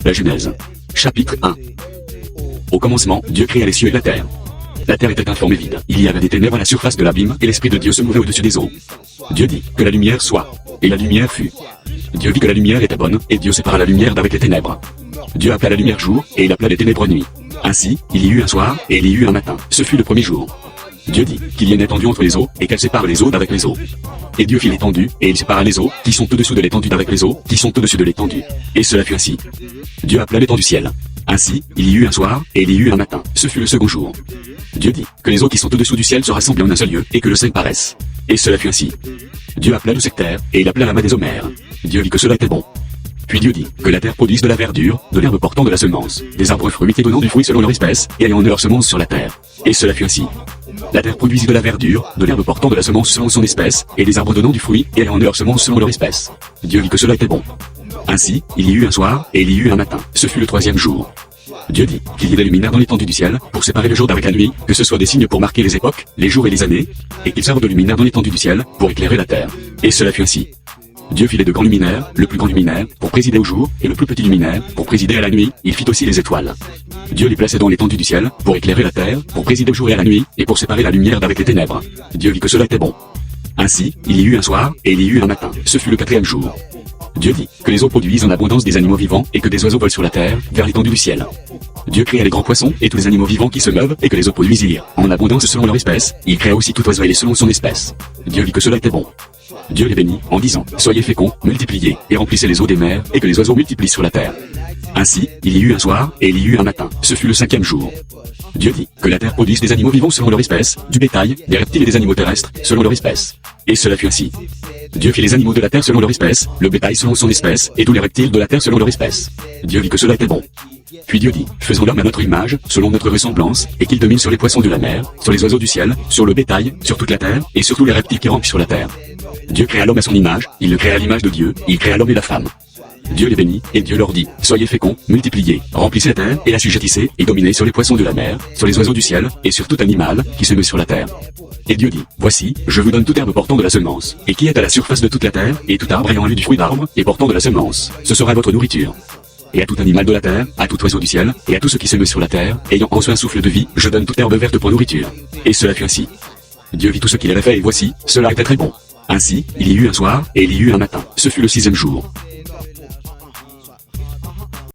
La Genèse. Chapitre 1. Au commencement, Dieu créa les cieux et la terre. La terre était informe et vide. Il y avait des ténèbres à la surface de l'abîme, et l'Esprit de Dieu se mouvait au-dessus des eaux. Dieu dit, que la lumière soit. Et la lumière fut. Dieu vit que la lumière était bonne, et Dieu sépara la lumière d'avec les ténèbres. Dieu appela la lumière jour, et il appela les ténèbres nuit. Ainsi, il y eut un soir, et il y eut un matin. Ce fut le premier jour. Dieu dit, qu'il y ait une étendue entre les eaux, et qu'elle sépare les eaux d'avec les eaux. Et Dieu fit l'étendue, et il sépara les eaux, qui sont au-dessous de l'étendue d'avec les eaux, qui sont au-dessus de l'étendue. Et cela fut ainsi. Dieu appela l'étendue ciel. Ainsi, il y eut un soir, et il y eut un matin. Ce fut le second jour. Dieu dit, que les eaux qui sont au-dessous du ciel se rassemblent en un seul lieu, et que le ciel paraisse. Et cela fut ainsi. Dieu appela le sectaire, et il appela la main des homères. Dieu vit que cela était bon. Puis Dieu dit, que la terre produise de la verdure, de l'herbe portant de la semence, des arbres fruitiers donnant du fruit selon leur espèce, et ayant leur semence sur la terre. Et cela fut ainsi. La terre produisit de la verdure, de l'herbe portant de la semence selon son espèce, et des arbres donnant du fruit, et ayant leur semence selon leur espèce. Dieu vit que cela était bon. Ainsi, il y eut un soir, et il y eut un matin. Ce fut le troisième jour. Dieu dit, qu'il y ait des luminaires dans l'étendue du ciel, pour séparer le jour d'avec la nuit, que ce soit des signes pour marquer les époques, les jours et les années, et qu'ils servent de luminaires dans l'étendue du ciel, pour éclairer la terre. Et cela fut ainsi. Dieu fit les deux grands luminaires, le plus grand luminaire, pour présider au jour, et le plus petit luminaire, pour présider à la nuit. Il fit aussi les étoiles. Dieu les plaçait dans l'étendue du ciel, pour éclairer la terre, pour présider au jour et à la nuit, et pour séparer la lumière d'avec les ténèbres. Dieu vit que cela était bon. Ainsi, il y eut un soir, et il y eut un matin. Ce fut le quatrième jour. Dieu dit, que les eaux produisent en abondance des animaux vivants, et que des oiseaux volent sur la terre, vers l'étendue du ciel. Dieu créa les grands poissons, et tous les animaux vivants qui se meuvent, et que les eaux produisirent, en abondance selon leur espèce. Il créa aussi tout oiseau ailé selon son espèce. Dieu vit que cela était bon. Dieu les bénit, en disant, soyez féconds, multipliez, et remplissez les eaux des mers, et que les oiseaux multiplient sur la terre. Ainsi, il y eut un soir, et il y eut un matin. Ce fut le cinquième jour. Dieu dit, que la terre produise des animaux vivants selon leur espèce, du bétail, des reptiles et des animaux terrestres, selon leur espèce. Et cela fut ainsi. Dieu fit les animaux de la terre selon leur espèce, le bétail selon son espèce, et tous les reptiles de la terre selon leur espèce. Dieu vit que cela était bon. Puis Dieu dit, faisons l'homme à notre image, selon notre ressemblance, et qu'il domine sur les poissons de la mer, sur les oiseaux du ciel, sur le bétail, sur toute la terre, et sur tous les reptiles qui rampent sur la terre. Dieu créa l'homme à son image, il le créa à l'image de Dieu, il créa l'homme et la femme. Dieu les bénit, et Dieu leur dit, soyez féconds, multipliez, remplissez la terre, et l'assujettissez, et dominez sur les poissons de la mer, sur les oiseaux du ciel, et sur tout animal, qui se meut sur la terre. Et Dieu dit, voici, je vous donne toute herbe portant de la semence, et qui est à la surface de toute la terre, et tout arbre ayant eu du fruit d'arbre, et portant de la semence, ce sera votre nourriture. Et à tout animal de la terre, à tout oiseau du ciel, et à tout ce qui se meut sur la terre, ayant en soi un souffle de vie, je donne toute herbe verte pour nourriture. Et cela fut ainsi. Dieu vit tout ce qu'il avait fait, et voici, cela était très bon. Ainsi, il y eut un soir, et il y eut un matin. Ce fut le sixième jour.